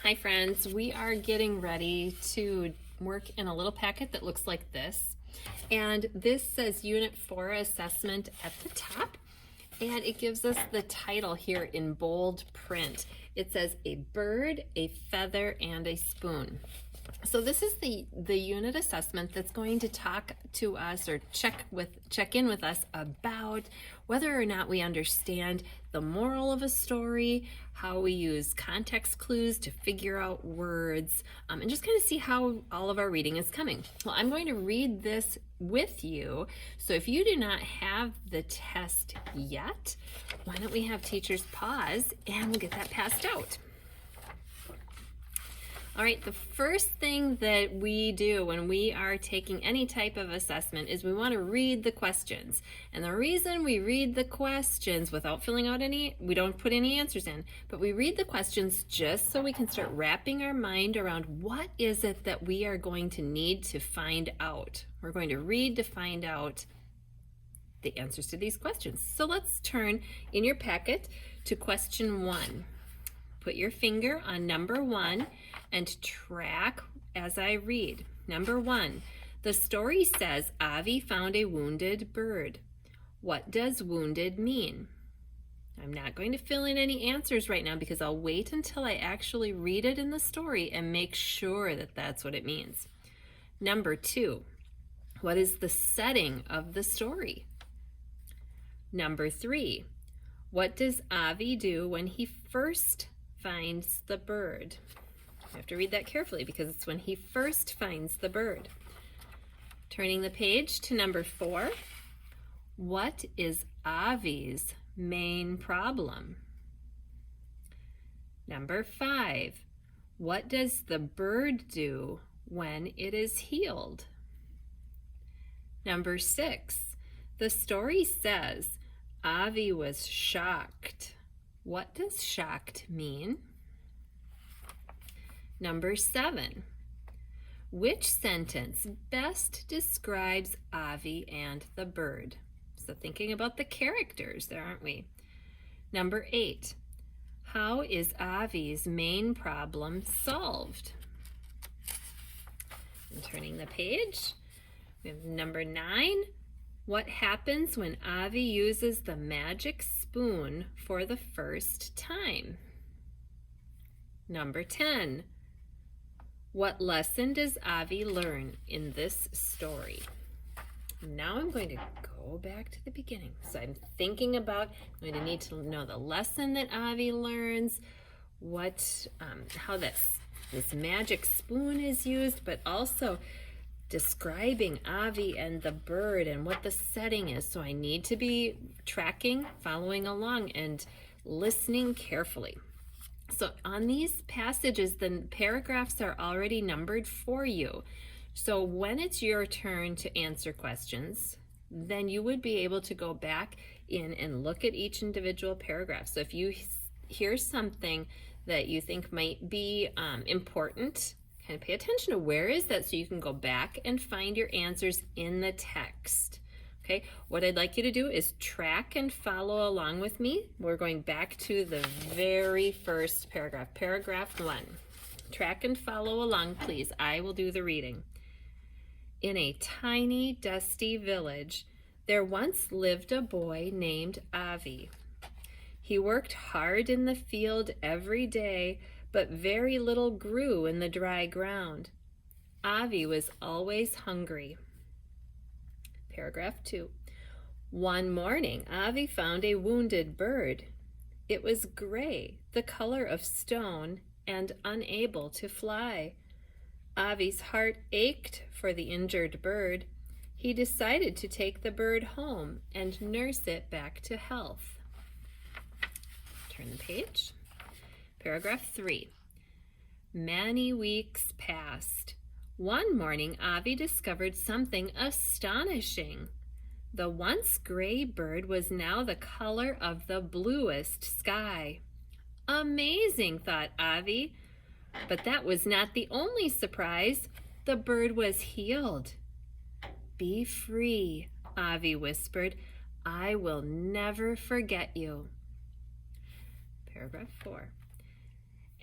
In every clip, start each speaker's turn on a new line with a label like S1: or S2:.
S1: Hi friends, we are getting ready to work in a little packet that looks like this. And this says Unit 4 assessment at the top. And it gives us the title here in bold print. It says a bird, a feather, and a spoon. So this is the unit assessment that's going to talk to us or check in with us about whether or not we understand the moral of a story, how we use context clues to figure out words, and just kind of see how all of our reading is coming. Well, I'm going to read this with you. So if you do not have the test yet, why don't we have teachers pause and we'll get that passed out. All right, the first thing that we do when we are taking any type of assessment is we want to read the questions. And the reason we read the questions without filling out we don't put any answers in, but we read the questions just so we can start wrapping our mind around what is it that we are going to need to find out. We're going to read to find out the answers to these questions. So let's turn in your packet to question 1. Put your finger on number 1 and track as I read. Number 1, the story says Avi found a wounded bird. What does wounded mean? I'm not going to fill in any answers right now because I'll wait until I actually read it in the story and make sure that that's what it means. Number 2, what is the setting of the story? Number 3, what does Avi do when he first finds the bird? You have to read that carefully because it's when he first finds the bird. Turning the page to number 4, what is Avi's main problem? Number 5, what does the bird do when it is healed? Number 6, the story says Avi was shocked. What does shocked mean? Number 7, which sentence best describes Avi and the bird? So thinking about the characters there, aren't we? Number 8, how is Avi's main problem solved? And turning the page, we have number 9, what happens when Avi uses the magic spoon for the first time? Number 10, what lesson does Avi learn in this story? Now I'm going to go back to the beginning. So I'm thinking about, I'm going to need to know the lesson that Avi learns, how this magic spoon is used, but also describing Avi and the bird and what the setting is. So I need to be tracking, following along, and listening carefully. So on these passages, the paragraphs are already numbered for you. So when it's your turn to answer questions, then you would be able to go back in and look at each individual paragraph. So if you hear something that you think might be important, kind of pay attention to where is that so you can go back and find your answers in the text. Okay, what I'd like you to do is track and follow along with me. We're going back to the very first paragraph, paragraph 1. Track and follow along, please. I will do the reading. In a tiny, dusty village, there once lived a boy named Avi. He worked hard in the field every day, but very little grew in the dry ground. Avi was always hungry. Paragraph 2. One morning, Avi found a wounded bird. It was gray, the color of stone, and unable to fly. Avi's heart ached for the injured bird. He decided to take the bird home and nurse it back to health. Turn the page. Paragraph 3. Many weeks passed. One morning, Avi discovered something astonishing. The once gray bird was now the color of the bluest sky. Amazing, thought Avi. But that was not the only surprise. The bird was healed. Be free, Avi whispered. I will never forget you. Paragraph 4.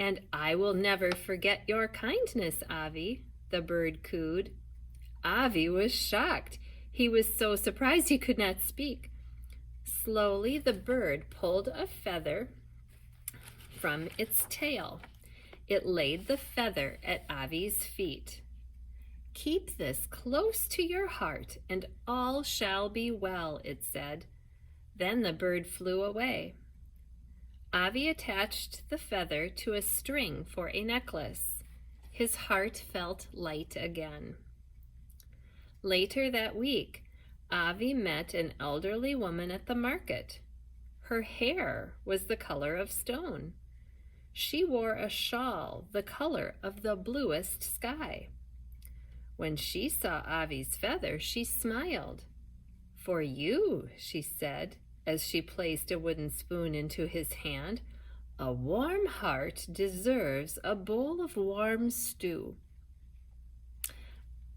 S1: "And I will never forget your kindness, Avi," the bird cooed. Avi was shocked. He was so surprised he could not speak. Slowly, the bird pulled a feather from its tail. It laid the feather at Avi's feet. "Keep this close to your heart, and all shall be well," it said. Then the bird flew away. Avi attached the feather to a string for a necklace. His heart felt light again. Later that week, Avi met an elderly woman at the market. Her hair was the color of stone. She wore a shawl the color of the bluest sky. When she saw Avi's feather, she smiled. "For you," she said, as she placed a wooden spoon into his hand, "a warm heart deserves a bowl of warm stew."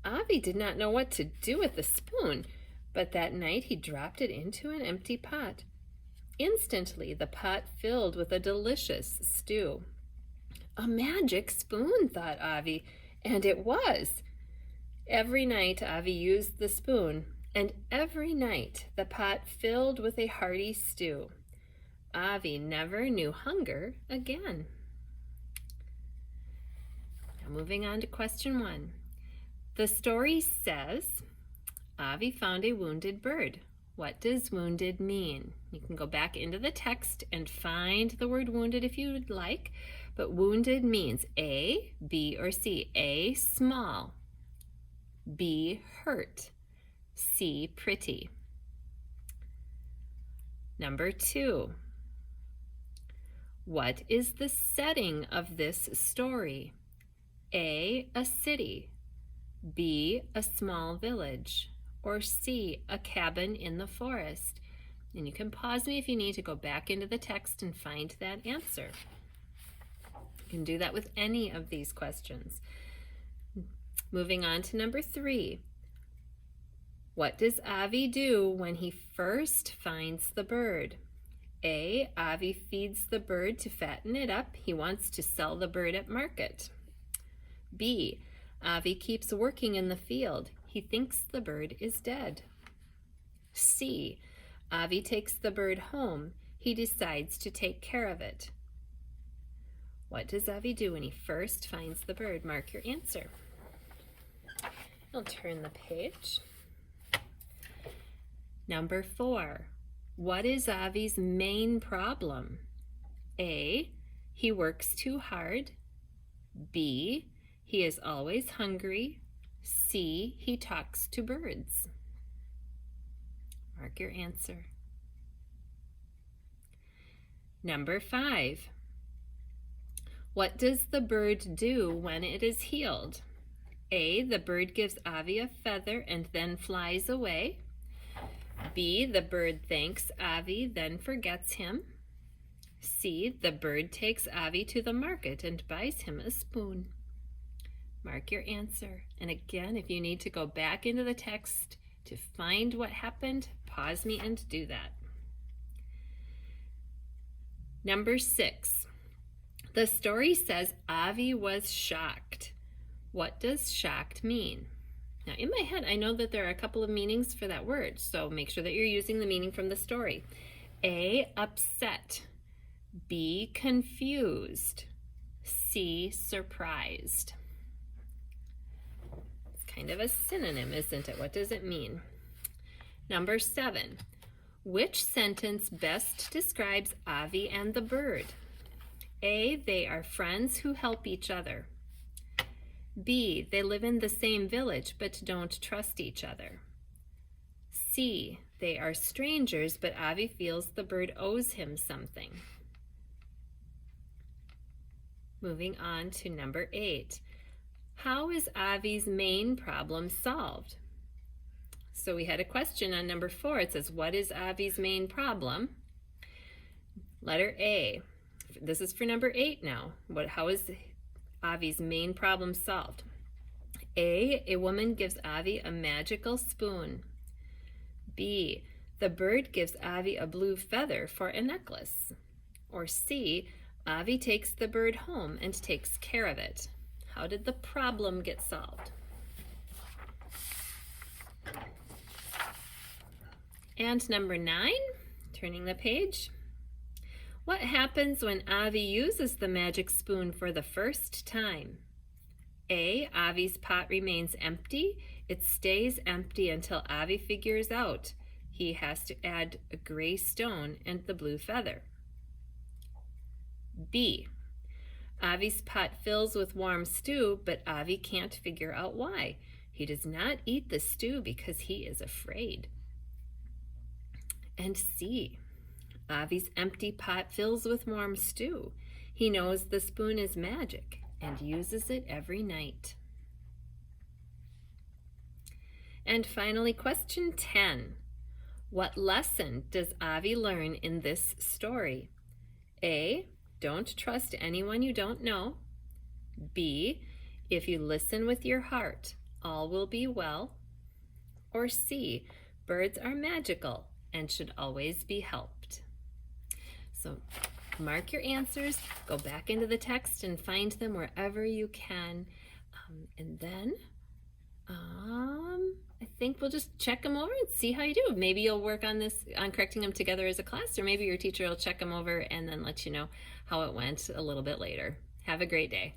S1: Avi did not know what to do with the spoon, but that night he dropped it into an empty pot. Instantly, the pot filled with a delicious stew. "A magic spoon," thought Avi, and it was. Every night Avi used the spoon, and every night the pot filled with a hearty stew. Avi never knew hunger again. Now moving on to question 1. The story says, Avi found a wounded bird. What does wounded mean? You can go back into the text and find the word wounded if you would like, but wounded means A, B, or C. A, small. B, hurt. C, pretty. Number 2. What is the setting of this story? A, a city. B, a small village. Or C, a cabin in the forest. And you can pause me if you need to go back into the text and find that answer. You can do that with any of these questions. Moving on to number 3. What does Avi do when he first finds the bird? A, Avi feeds the bird to fatten it up. He wants to sell the bird at market. B, Avi keeps working in the field. He thinks the bird is dead. C, Avi takes the bird home. He decides to take care of it. What does Avi do when he first finds the bird? Mark your answer. I'll turn the page. Number 4. What is Avi's main problem? A, he works too hard. B, he is always hungry. C, he talks to birds. Mark your answer. Number 5. What does the bird do when it is healed? A, the bird gives Avi a feather and then flies away. B, the bird thanks Avi, then forgets him. C, the bird takes Avi to the market and buys him a spoon. Mark your answer. And again, if you need to go back into the text to find what happened, pause me and do that. Number 6. The story says Avi was shocked. What does shocked mean? Now, in my head, I know that there are a couple of meanings for that word, so make sure that you're using the meaning from the story. A, upset. B, confused. C, surprised. It's kind of a synonym, isn't it? What does it mean? Number 7. Which sentence best describes Avi and the bird? A, they are friends who help each other. B, they live in the same village but don't trust each other. C, they are strangers but Avi feels the bird owes him something. Moving on to number 8. How is Avi's main problem solved? So we had a question on number 4. It says, what is Avi's main problem? Letter A. This is for number 8 now. How is Avi's main problem solved? A woman gives Avi a magical spoon. B, the bird gives Avi a blue feather for a necklace. Or C, Avi takes the bird home and takes care of it. How did the problem get solved? And number 9, turning the page. What happens when Avi uses the magic spoon for the first time? A. Avi's pot remains empty. It stays empty until Avi figures out he has to add a gray stone and the blue feather. B. Avi's pot fills with warm stew, but Avi can't figure out why. He does not eat the stew because he is afraid. And C. Avi's empty pot fills with warm stew. He knows the spoon is magic and uses it every night. And finally, question 10. What lesson does Avi learn in this story? A. Don't trust anyone you don't know. B. If you listen with your heart, all will be well. Or C. Birds are magical and should always be helped. So mark your answers, go back into the text and find them wherever you can. And then I think we'll just check them over and see how you do. Maybe you'll work on correcting them together as a class, or maybe your teacher will check them over and then let you know how it went a little bit later. Have a great day.